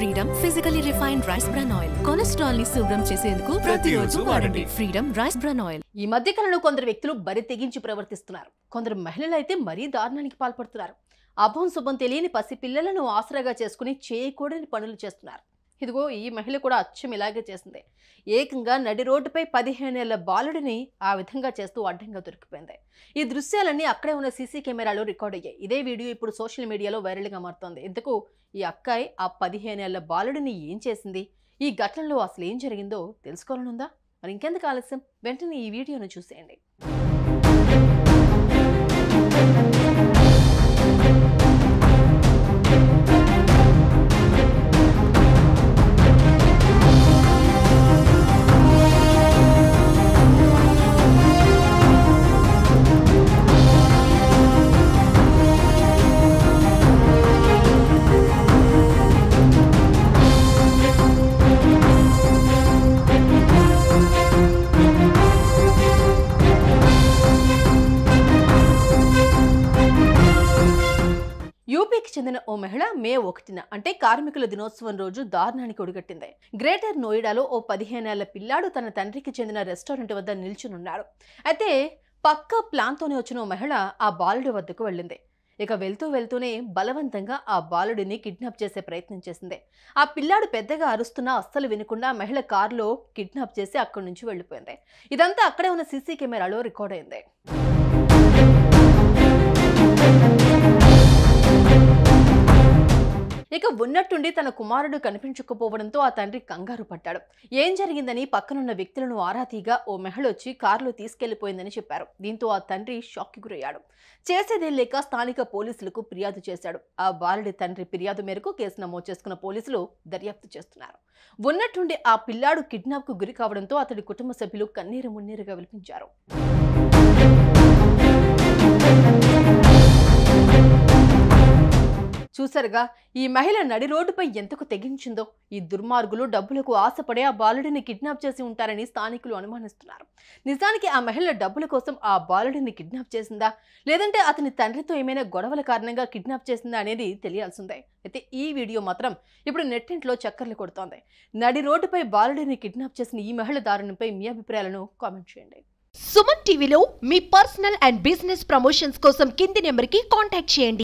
Freedom physically refined rice bran oil cholesterol ని శుభ్రం చేసేందుకు ప్రతిరోజు వాడండి ఫ్రీడమ్ రైస్ బ్రాన్ ఆయిల్. ఈ మధ్య కాలంలో కొందరు వ్యక్తులు బరి తెగించి ప్రవర్తిస్తున్నారు. కొందరు మహిళలు అయితే మరీ దారుణానికి పాల్పడుతున్నారు. అభం శుభం తెలియని పసి పిల్లలను ఆసరాగా చేసుకుని చేయకూడని పనులు చేస్తున్నారు. ఇదిగో ఈ మహిళ కూడా అచ్చం ఇలాగే చేసింది. ఏకంగా నడి రోడ్డుపై 15 ఏళ్ల బాలుడిని ఆ విధంగా చేస్తూ అడ్డంగా దొరికిపోయింది. ఈ దృశ్యాలన్నీ అక్కడే ఉన్న సీసీ కెమెరాలో రికార్డ్ అయ్యాయి. ఇదే వీడియో ఇప్పుడు సోషల్ మీడియాలో వైరల్గా మారుతోంది. ఇందుకు ఈ అక్కాయి ఆ 15 ఏళ్ల బాలుడిని ఏం చేసింది, ఈ ఘటనలో అసలు ఏం జరిగిందో తెలుసుకోవాలనుందా? మరి ఇంకెందుకు ఆలస్యం, వెంటనే ఈ వీడియోను చూసేయండి. యూపీకి చెందిన ఓ మహిళ మే 1న అంటే కార్మికుల దినోత్సవం రోజు దారుణానికి ఒడిగట్టింది. గ్రేటర్ నోయిడాలో ఓ 15 ఏళ్ల పిల్లాడు తన తండ్రికి చెందిన రెస్టారెంట్ వద్ద నిల్చునున్నాడు. అయితే పక్క ప్లాన్తోనే వచ్చిన ఓ మహిళ ఆ బాలుడి వద్దకు వెళ్ళింది. ఇక వెళ్తూనే బలవంతంగా ఆ బాలుడిని కిడ్నాప్ చేసే ప్రయత్నం చేసింది. ఆ పిల్లాడు పెద్దగా అరుస్తున్నా అస్సలు వినకుండా మహిళ కారులో కిడ్నాప్ చేసి అక్కడి నుంచి వెళ్ళిపోయింది. ఇదంతా అక్కడే ఉన్న సీసీ కెమెరాలో రికార్డ్ అయింది. ఇక ఉన్నట్టుండి తన కుమారుడు కనిపించకపోవడంతో ఆ తండ్రి కంగారు పడ్డాడు. ఏం జరిగిందని పక్కనున్న వ్యక్తులను ఆరా తీగా ఓ మహిళ వచ్చి కారులో తీసుకెళ్లిపోయిందని చెప్పారు. దీంతో ఆ తండ్రి షాక్కి గురయ్యాడు. చేసేదేం లేక స్థానిక పోలీసులకు ఫిర్యాదు చేశాడు. ఆ బాలుడి తండ్రి ఫిర్యాదు మేరకు కేసు నమోదు చేసుకున్న పోలీసులు దర్యాప్తు చేస్తున్నారు. ఉన్నట్టుండి ఆ పిల్లాడు కిడ్నాప్ కు గురి కావడంతో అతడి కుటుంబ సభ్యులు కన్నీరు మున్నీరుగా విలిపించారు. చూసారుగా ఈ మహిళ నడి రోడ్డుపై ఎంతకు తెగించిందో. ఈ దుర్మార్గులు డబ్బులకు ఆశపడే ఆ బాలుడిని కిడ్నాప్ చేసి ఉంటారని స్థానికులు అనుమానిస్తున్నారు. నిజానికి ఆ మహిళ డబ్బుల కోసం ఆ బాలుడిని కిడ్నాప్ చేసిందా, లేదంటే అతని తండ్రితో ఏమైనా గొడవల కారణంగా కిడ్నాప్ చేసిందా అనేది తెలియాల్సిందే. అయితే ఈ వీడియో మాత్రం ఇప్పుడు నెట్టింట్లో చక్కర్లు కొడుతోంది. నడి రోడ్డుపై బాలుడిని కిడ్నాప్ చేసిన ఈ మహిళ దారుణంపై మీ అభిప్రాయాలను కామెంట్ చేయండి. సుమన్ టీవీలో మీ పర్సనల్ అండ్ బిజినెస్ ప్రమోషన్స్ కోసం కింది నెంబర్కి కాంటాక్ట్ చేయండి.